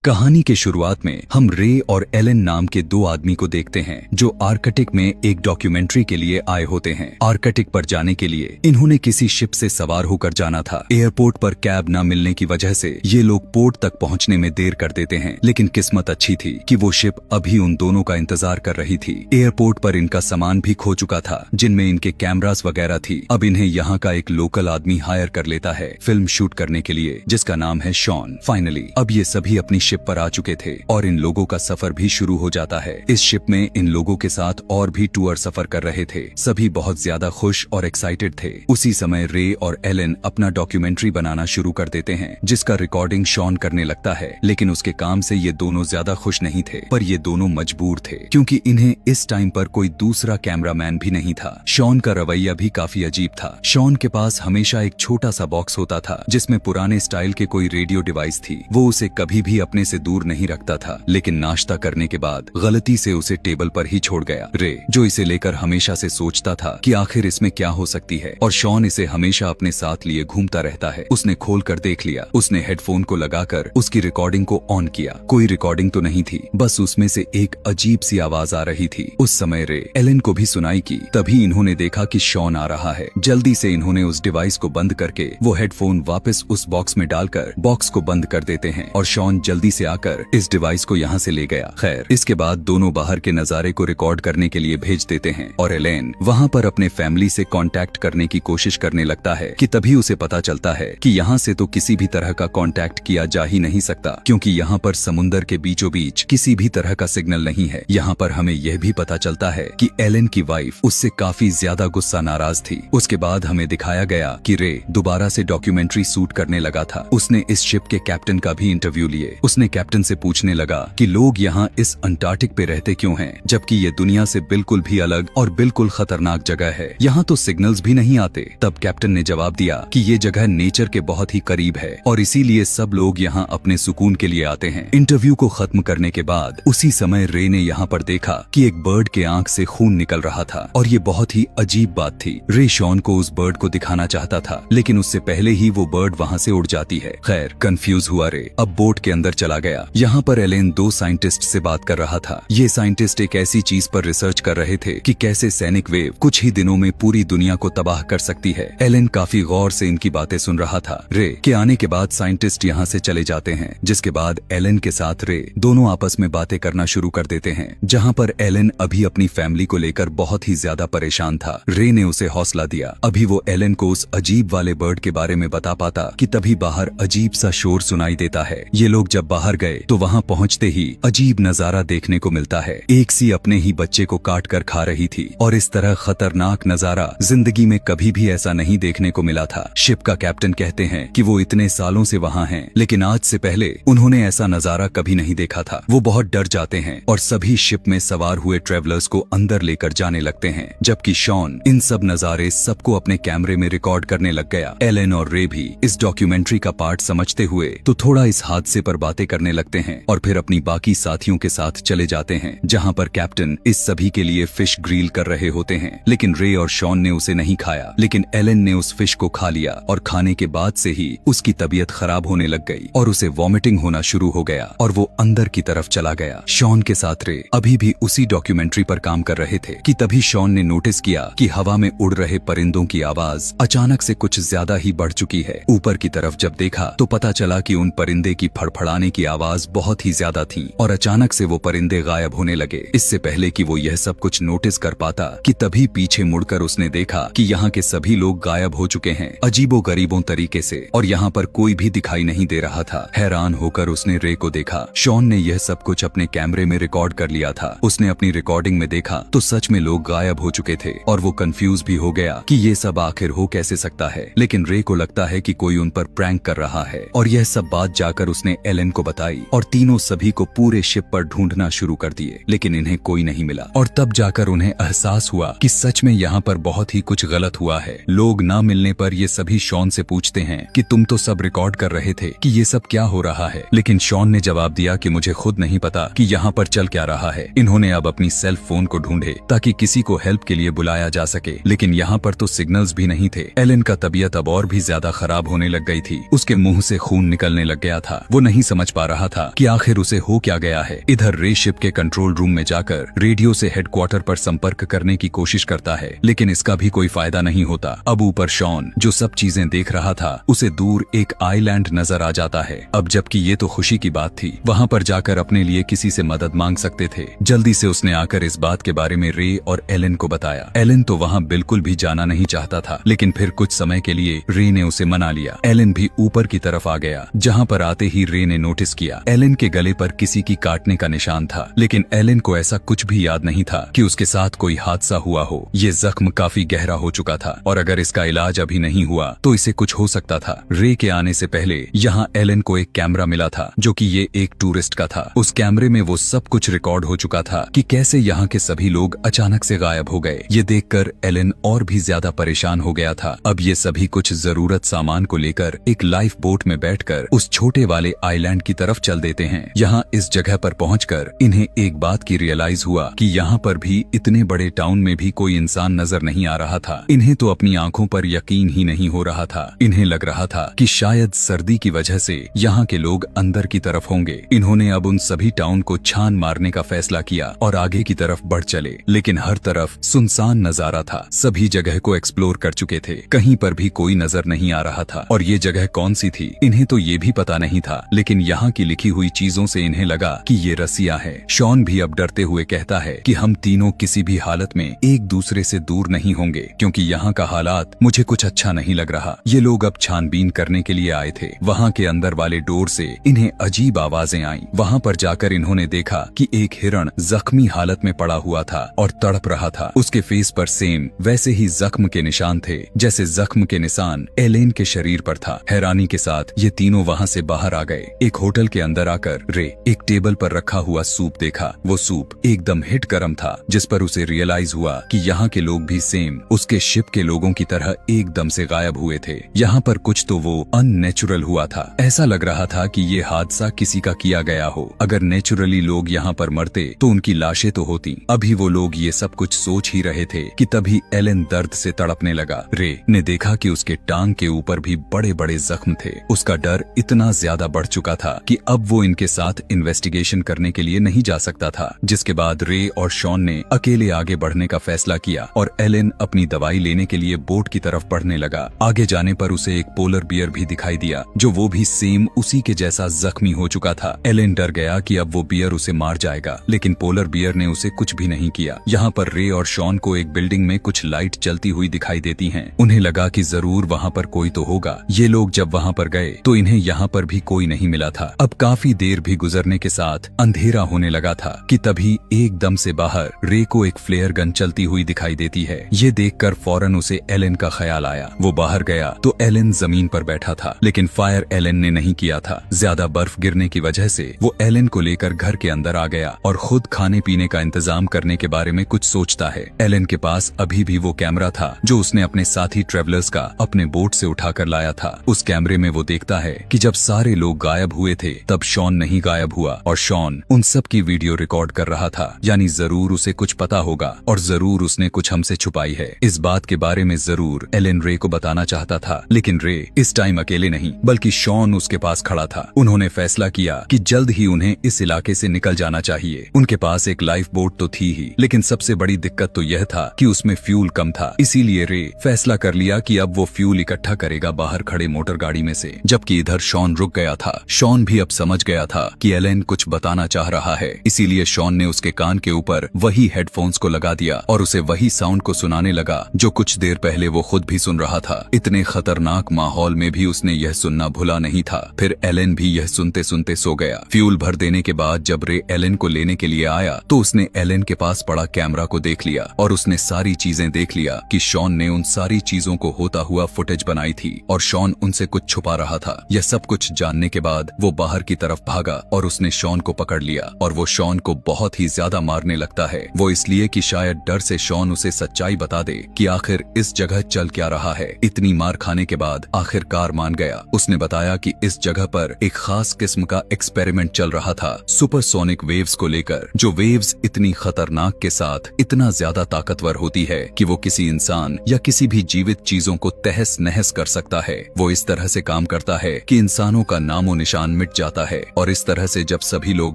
कहानी के शुरुआत में हम रे और एलन नाम के दो आदमी को देखते हैं जो आर्कटिक में एक डॉक्यूमेंट्री के लिए आए होते हैं। आर्कटिक पर जाने के लिए इन्होंने किसी शिप से सवार होकर जाना था। एयरपोर्ट पर कैब न मिलने की वजह से ये लोग पोर्ट तक पहुंचने में देर कर देते हैं, लेकिन किस्मत अच्छी थी कि वो शिप अभी उन दोनों का इंतजार कर रही थी। एयरपोर्ट पर इनका सामान भी खो चुका था, जिनमें इनके कैमरास वगैरह थी। अब इन्हें यहाँ का एक लोकल आदमी हायर कर लेता है फिल्म शूट करने के लिए, जिसका नाम है शॉन। फाइनली अब ये सभी अपनी शिप पर आ चुके थे और इन लोगों का सफर भी शुरू हो जाता है। इस शिप में इन लोगों के साथ और भी टूर सफर कर रहे थे। सभी बहुत ज्यादा खुश और एक्साइटेड थे। उसी समय रे और एलन अपना डॉक्यूमेंट्री बनाना शुरू कर देते हैं, जिसका रिकॉर्डिंग शॉन करने लगता है। लेकिन उसके काम से ये दोनों ज्यादा खुश नहीं थे, पर ये दोनों मजबूर थे क्योंकि इन्हें इस टाइम पर कोई दूसरा कैमरामैन भी नहीं था। शॉन का रवैया भी काफी अजीब था। शॉन के पास हमेशा एक छोटा सा बॉक्स होता था जिसमें पुराने स्टाइल के कोई रेडियो डिवाइस थी। वो उसे कभी भी अपने से दूर नहीं रखता था, लेकिन नाश्ता करने के बाद गलती से उसे टेबल पर ही छोड़ गया। रे जो इसे लेकर हमेशा से सोचता था कि आखिर इसमें क्या हो सकती है, और शॉन इसे हमेशा अपने साथ लिए घूमता रहता है। उसने खोल कर देख लिया। उसने हेडफोन को लगाकर उसकी रिकॉर्डिंग को ऑन किया। कोई रिकॉर्डिंग तो नहीं थी, बस उसमें से एक अजीब सी आवाज आ रही थी। उस समय रे एलन को भी सुनाई की। तभी इन्होंने देखा कि शॉन आ रहा है। जल्दी से इन्होंने उस डिवाइस को बंद करके वो हेडफोन वापस उस बॉक्स में डालकर बॉक्स को बंद कर देते हैं, और शॉन जल्दी से आकर इस डिवाइस को यहाँ से ले गया। खैर, इसके बाद दोनों बाहर के नजारे को रिकॉर्ड करने के लिए भेज देते हैं और एलेन वहाँ पर अपने फैमिली से कांटेक्ट करने की कोशिश करने लगता है कि तभी उसे पता चलता है कि यहाँ से तो किसी भी तरह का कांटेक्ट किया जा ही नहीं सकता, क्योंकि यहाँ पर समुंदर के बीचों बीच किसी भी तरह का सिग्नल नहीं है। यहाँ पर हमें यह भी पता चलता है कि एलेन की वाइफ उससे काफी ज्यादा गुस्सा नाराज थी। उसके बाद हमें दिखाया गया कि रे दोबारा से डॉक्यूमेंट्री शूट करने लगा था। उसने इस शिप के कैप्टन का भी इंटरव्यू लिए। उसने कैप्टन से पूछने लगा कि लोग यहाँ इस अंटार्कटिक पे रहते क्यों हैं, जबकि ये दुनिया से बिल्कुल भी अलग और बिल्कुल खतरनाक जगह है। यहाँ तो सिग्नल्स भी नहीं आते। तब कैप्टन ने जवाब दिया कि ये जगह नेचर के बहुत ही करीब है और इसीलिए सब लोग यहाँ अपने सुकून के लिए आते हैं। इंटरव्यू को खत्म करने के बाद उसी समय रे ने यहाँ पर देखा कि एक बर्ड के आंख से खून निकल रहा था, और ये बहुत ही अजीब बात थी। रे शॉन को उस बर्ड को दिखाना चाहता था, लेकिन उससे पहले ही वो बर्ड वहाँ से उड़ जाती है। खैर, कंफ्यूज हुआ रे अब बोट के अंदर चला गया। यहाँ पर एलेन दो साइंटिस्ट से बात कर रहा था। ये साइंटिस्ट एक ऐसी चीज पर रिसर्च कर रहे थे कि कैसे सैनिक वेव कुछ ही दिनों में पूरी दुनिया को तबाह कर सकती है। एलेन काफी गौर से इनकी बातें सुन रहा था। रे के आने के बाद साइंटिस्ट यहाँ से चले जाते हैं, जिसके बाद एलेन के साथ रे दोनों आपस में बातें करना शुरू कर देते हैं। जहाँ पर एलेन अभी अपनी फैमिली को लेकर बहुत ही ज्यादा परेशान था। रे ने उसे हौसला दिया। अभी वो एलेन को उस अजीब वाले बर्ड के बारे में बता पाता कि तभी बाहर अजीब सा शोर सुनाई देता है। ये लोग जब बाहर गए तो वहाँ पहुँचते ही अजीब नजारा देखने को मिलता है। एक सी अपने ही बच्चे को काट कर खा रही थी, और इस तरह खतरनाक नजारा जिंदगी में कभी भी ऐसा नहीं देखने को मिला था। शिप का कैप्टन कहते हैं कि वो इतने सालों से वहाँ हैं, लेकिन आज से पहले उन्होंने ऐसा नजारा कभी नहीं देखा था। वो बहुत डर जाते हैं और सभी शिप में सवार हुए ट्रेवलर्स को अंदर लेकर जाने लगते हैं, जबकि शॉन इन सब नजारे सबको अपने कैमरे में रिकॉर्ड करने लग गया। एलेन और रे भी इस डॉक्यूमेंट्री का पार्ट समझते हुए तो थोड़ा इस हादसे पर बातें करने लगते हैं, और फिर अपनी बाकी साथियों के साथ चले जाते हैं, जहाँ पर कैप्टन इस सभी के लिए फिश ग्रिल कर रहे होते हैं। लेकिन रे और शॉन ने उसे नहीं खाया, लेकिन एलेन ने उस फिश को खा लिया, और खाने के बाद से ही उसकी तबीयत खराब होने लग गई और उसे वॉमिटिंग होना शुरू हो गया, और वो अंदर की तरफ चला गया। शॉन के साथ रे अभी भी उसी डॉक्यूमेंट्री पर काम कर रहे थे कि तभी शॉन ने नोटिस किया कि हवा में उड़ रहे परिंदों की आवाज अचानक से कुछ ज्यादा ही बढ़ चुकी है। ऊपर की तरफ जब देखा तो पता चला कि उन परिंदे की फड़फड़ाने की आवाज बहुत ही ज्यादा थी, और अचानक से वो परिंदे गायब होने लगे। इससे पहले कि वो यह सब कुछ नोटिस कर पाता कि तभी पीछे मुड़कर उसने देखा कि यहाँ के सभी लोग गायब हो चुके हैं अजीबो गरीबों तरीके से, और यहाँ पर कोई भी दिखाई नहीं दे रहा था। हैरान होकर उसने रे को देखा। शॉन ने यह सब कुछ अपने कैमरे में रिकॉर्ड कर लिया था। उसने अपनी रिकॉर्डिंग में देखा तो सच में लोग गायब हो चुके थे, और वो कंफ्यूज भी हो गया कि ये सब आखिर हो कैसे सकता है। लेकिन रे को लगता है कि कोई उन पर प्रैंक कर रहा है, और यह सब बात जाकर उसने एलेन को बताई, और तीनों सभी को पूरे शिप पर ढूंढना शुरू कर दिए, लेकिन इन्हें कोई नहीं मिला। और तब जाकर उन्हें एहसास हुआ कि सच में यहाँ पर बहुत ही कुछ गलत हुआ है। लोग ना मिलने पर ये सभी शॉन से पूछते हैं कि तुम तो सब रिकॉर्ड कर रहे थे कि ये सब क्या हो रहा है, लेकिन शॉन ने जवाब दिया कि मुझे खुद नहीं पता कि यहाँ पर चल क्या रहा है। इन्होंने अब अपनी सेल फोन को ढूंढे ताकि किसी को हेल्प के लिए बुलाया जा सके, लेकिन यहाँ पर तो सिग्नल्स भी नहीं थे। एलेन का तबीयत अब और भी ज्यादा खराब होने लग गई थी। उसके मुंह से खून निकलने लग गया था। वो नहीं समझ पा रहा था कि आखिर उसे हो क्या गया है। इधर रे शिप के कंट्रोल रूम में जाकर रेडियो से हेडक्वार्टर पर संपर्क करने की कोशिश करता है, लेकिन इसका भी कोई फायदा नहीं होता। अब ऊपर शॉन जो सब चीजें देख रहा था, उसे दूर एक आइलैंड नजर आ जाता है। अब जबकि ये तो खुशी की बात थी, वहाँ पर जाकर अपने लिए किसी से मदद मांग सकते थे। जल्दी से उसने आकर इस बात के बारे में रे और एलन को बताया। एलन तो वहाँ बिल्कुल भी जाना नहीं चाहता था, लेकिन फिर कुछ समय के लिए रे ने उसे मना लिया। एलन भी ऊपर की तरफ आ गया, जहाँ पर आते ही रे ने नोटिस किया एलन के गले पर किसी की काटने का निशान था, लेकिन एलन को ऐसा कुछ भी याद नहीं था कि उसके साथ कोई हादसा हुआ हो। ये जख्म काफी गहरा हो चुका था और अगर इसका इलाज अभी नहीं हुआ तो इसे कुछ हो सकता था। रे के आने से पहले यहाँ एलन को एक कैमरा मिला था, जो कि ये एक टूरिस्ट का था। उस कैमरे में वो सब कुछ रिकॉर्ड हो चुका था कि कैसे यहाँ के सभी लोग अचानक से गायब हो गए। ये देखकर एलन और भी ज्यादा परेशान हो गया था। अब ये सभी कुछ जरूरत सामान को लेकर एक लाइफ बोट में बैठकर उस छोटे वाले आइलैंड की तरफ चल देते हैं। यहाँ इस जगह पर पहुंचकर इन्हें एक बात की रियलाइज हुआ कि यहाँ पर भी इतने बड़े टाउन में भी कोई इंसान नजर नहीं आ रहा था। इन्हें तो अपनी आंखों पर यकीन ही नहीं हो रहा था। इन्हें लग रहा था कि शायद सर्दी की वजह से यहाँ के लोग अंदर की तरफ होंगे। इन्होंने अब उन सभी टाउन को छान मारने का फैसला किया और आगे की तरफ बढ़ चले, लेकिन हर तरफ सुनसान नजारा था। सभी जगह को एक्सप्लोर कर चुके थे, कहीं पर भी कोई नजर नहीं आ रहा था। और ये जगह कौन सी थी इन्हें तो ये भी पता नहीं था, लेकिन यहाँ की लिखी हुई चीजों से इन्हें लगा कि ये रसिया है। शॉन भी अब डरते हुए कहता है कि हम तीनों किसी भी हालत में एक दूसरे से दूर नहीं होंगे, क्योंकि यहाँ का हालात मुझे कुछ अच्छा नहीं लग रहा। ये लोग अब छानबीन करने के लिए आए थे। वहाँ के अंदर वाले डोर से इन्हें अजीब आवाजें आईं। वहाँ पर जाकर इन्होंने देखा कि एक हिरण जख्मी हालत में पड़ा हुआ था और तड़प रहा था। उसके फेस पर सेम वैसे ही जख्म के निशान थे जैसे जख्म के निशान एलेन के शरीर पर था। हैरानी के साथ ये तीनों वहाँ से बाहर आ गए। एक होटल के अंदर आकर रे एक टेबल पर रखा हुआ सूप देखा। वो सूप एकदम हिट गर्म था, जिस पर उसे रियलाइज हुआ कि यहाँ के लोग भी सेम उसके शिप के लोगों की तरह एकदम से गायब हुए थे। यहाँ पर कुछ तो वो अननेचुरल हुआ था। ऐसा लग रहा था कि ये हादसा किसी का किया गया हो। अगर नेचुरली लोग यहाँ पर मरते तो उनकी लाशें तो होती। अभी वो लोग ये सब कुछ सोच ही रहे थे कि तभी एलन दर्द से तड़पने लगा। रे ने देखा कि उसके टांग के ऊपर भी बड़े बड़े जख्म थे। उसका डर इतना ज्यादा बढ़ चुका था कि अब वो इनके साथ इन्वेस्टिगेशन करने के लिए नहीं जा सकता था। जिसके बाद रे और शॉन ने अकेले आगे बढ़ने का फैसला किया और एलन अपनी दवाई लेने के लिए बोट की तरफ बढ़ने लगा। आगे जाने पर उसे एक पोलर बियर भी दिखाई दिया, जो वो भी सेम उसी के जैसा जख्मी हो चुका था। एलन डर गया कि अब वो बियर उसे मार जाएगा, लेकिन पोलर बियर ने उसे कुछ भी नहीं किया। यहाँ पर रे और शॉन को एक बिल्डिंग में कुछ लाइट चलती हुई दिखाई देती हैं। उन्हें लगा कि जरूर वहाँ पर कोई तो होगा। ये लोग जब वहाँ पर गए तो इन्हें यहाँ पर भी कोई नहीं मिला था। अब काफी देर भी गुजरने के साथ अंधेरा होने लगा था कि तभी एकदम से बाहर रे को एक फ्लेयर गन चलती हुई दिखाई देती है। ये देखकर फौरन उसे एलन का ख्याल आया। वो बाहर गया तो एलन जमीन पर बैठा था, लेकिन फायर एलन ने नहीं किया था। ज्यादा बर्फ गिरने की वजह से वो एलन को लेकर घर के अंदर आ गया और खुद खाने पीने का इंतजाम करने के बारे में कुछ सोचता है। एलन के पास अभी भी वो कैमरा था जो उसने अपने साथी ट्रेवलर्स का अपने बोट से उठाकर लाया था। उस कैमरे में वो देखता है कि जब सारे लोग गायब हुए थे तब शॉन नहीं गायब हुआ और शॉन उन सब की वीडियो रिकॉर्ड कर रहा था। यानी जरूर उसे कुछ पता होगा और जरूर उसने कुछ हमसे छुपाई है। इस बात के बारे में जरूर एलन रे को बताना चाहता था, लेकिन रे इस टाइम अकेले नहीं बल्कि शॉन उसके पास खड़ा था। उन्होंने फैसला किया कि जल्द ही उन्हें इस इलाके से निकल जाना चाहिए। उनके पास एक लाइफ बोट तो थी ही, लेकिन सबसे बड़ी दिक्कत तो यह था कि उसमें फ्यूल कम था। इसीलिए रे फैसला कर लिया कि अब वो फ्यूल इकट्ठा करेगा बाहर खड़े मोटर गाड़ी में से। जबकि इधर शॉन रुक गया था। शॉन भी अब समझ गया था कि एलन कुछ बताना चाह रहा है, इसीलिए शॉन ने उसके कान के ऊपर वही हेडफोन्स को लगा दिया और उसे वही साउंड को सुनाने लगा जो कुछ देर पहले वो खुद भी सुन रहा था। इतने खतरनाक माहौल में भी उसने यह सुनना भूला नहीं था। फिर एलन भी यह सुनते सुनते सो गया। फ्यूल भर देने के बाद जब रे एलन को लेने के लिए आया तो उसने एलन के पास पड़ा कैमरा को देख लिया और उसने सारी चीजें देख लिया कि शॉन ने उन सारी चीजों को होता हुआ फुटेज बनाई थी और शॉन उनसे कुछ छुपा रहा था। यह सब कुछ जानने के बाद वो बाहर की तरफ भागा और उसने शॉन को पकड़ लिया और वो शॉन को बहुत ही ज्यादा मारने लगता है। वो इसलिए कि शायद डर से शॉन उसे सच्चाई बता दे कि आखिर इस जगह चल क्या रहा है। इतनी मार खाने के बाद आखिरकार मान गया। उसने बताया कि इस जगह पर एक खास किस्म का एक्सपेरिमेंट चल रहा था सुपरसोनिक वेव्स को लेकर, जो वेव्स इतनी खतरनाक के साथ इतना ज्यादा ताकतवर होती है कि वो किसी इंसान या किसी भी जीवित चीजों को तहस नहस कर सकता है। वो इस तरह से काम करता है कि इंसानों का नामो निशान मिट जाता है। और इस तरह से जब सभी लोग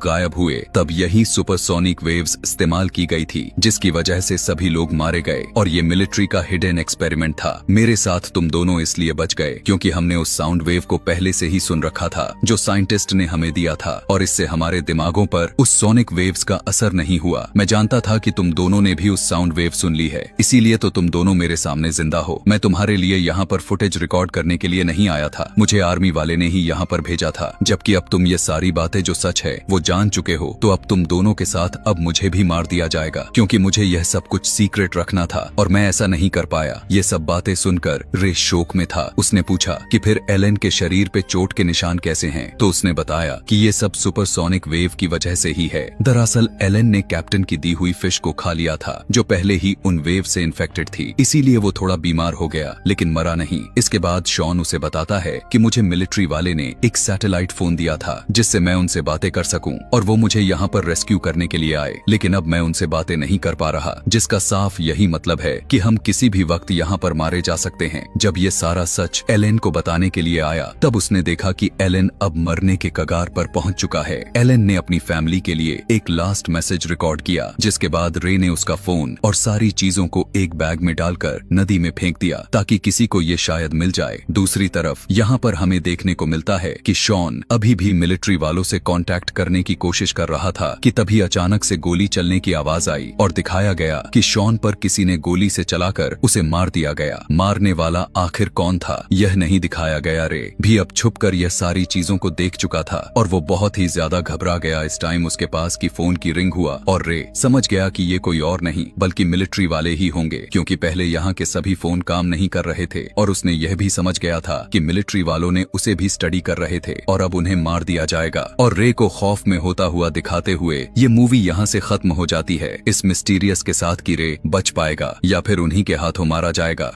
गायब हुए तब यही सुपरसोनिक वेव्स इस्तेमाल की गई थी, जिसकी वजह से सभी लोग मारे गए। और ये मिलिट्री का हिडन एक्सपेरिमेंट था। मेरे साथ तुम दोनों इसलिए बच गए क्योंकि हमने उस साउंड वेव को पहले से ही सुन रखा था जो साइंटिस्ट ने हमें दिया था, और इससे हमारे दिमागों पर उस सोनिक वेव्स का असर नहीं हुआ। मैं जानता था कि तुम दोनों ने भी उस साउंड वेव सुन ली है, इसीलिए तो तुम दोनों मेरे सामने जिंदा हो। मैं तुम्हारे लिए यहाँ पर फुटेज रिकॉर्ड करने के लिए नहीं आया था, मुझे आर्मी वाले ने ही यहाँ पर भेजा था। जबकि अब तुम ये सारी बातें जो सच है वो जान चुके हो, तो अब तुम दोनों के साथ अब मुझे भी मार दिया जाएगा, क्योंकि मुझे यह सब कुछ सीक्रेट रखना था और मैं ऐसा नहीं कर पाया। ये सब बातें सुनकर रे शोक में था। उसने पूछा कि फिर एलन के शरीर पे चोट के निशान कैसे हैं? तो उसने बताया कि ये सब सुपरसोनिक वेव की वजह से ही है। दरअसल एलन ने कैप्टन की दी हुई फिश को खा लिया था जो पहले ही उन वेव से इन्फेक्टेड थी, इसीलिए वो थोड़ा बीमार हो गया लेकिन मरा नहीं। इसके बाद शॉन उसे बताता है कि मुझे मिलिट्री वाले ने एक सैटेलाइट फोन दिया था जिससे मैं उनसे बातें कर सकूं और वो मुझे यहाँ पर रेस्क्यू करने के लिए आए, लेकिन अब मैं उनसे बातें नहीं कर पा रहा, जिसका साफ यही मतलब है कि हम किसी भी वक्त यहाँ पर मारे जा सकते हैं। जब ये सारा सच एलन को बताने के लिए आया तब उसने देखा कि एलन अब मरने के कगार पर पहुंच चुका है। एलन ने अपनी फैमिली के लिए एक लास्ट मैसेज रिकॉर्ड किया, जिसके बाद रे ने उसका फोन और सारी चीजों को एक बैग में डालकर नदी में फेंक दिया ताकि किसी को ये शायद मिल जाए। दूसरी तरफ यहाँ पर हमें देखने को मिलता है कि शॉन अभी भी मिलिट्री वालों से कांटेक्ट करने की कोशिश कर रहा था कि तभी अचानक से गोली चलने की आवाज आई और दिखाया गया कि शॉन पर किसी ने गोली से चलाकर उसे मार दिया गया। मारने वाला आखिर कौन था यह नहीं दिखाया गया। रे भी अब छुपकर यह सारी चीजों को देख चुका था और वो बहुत ही ज्यादा घबरा गया। इस टाइम उसके पास की फोन की रिंग हुआ और रे समझ गया कि ये कोई और नहीं बल्कि मिलिट्री वाले ही होंगे, क्योंकि पहले यहाँ के सभी फोन काम नहीं कर रहे थे। और उसने यह भी समझ गया था कि मिलिट्री वालों ने उसे भी स्टडी कर रहे थे और अब उन्हें मार दिया जाएगा। और रे को खौफ में होता हुआ दिखाते हुए ये मूवी यहाँ से खत्म हो जाती है, इस मिस्टीरियस के साथ कि रे बच पाएगा या फिर उन्हीं के हाथों मारा जाएगा।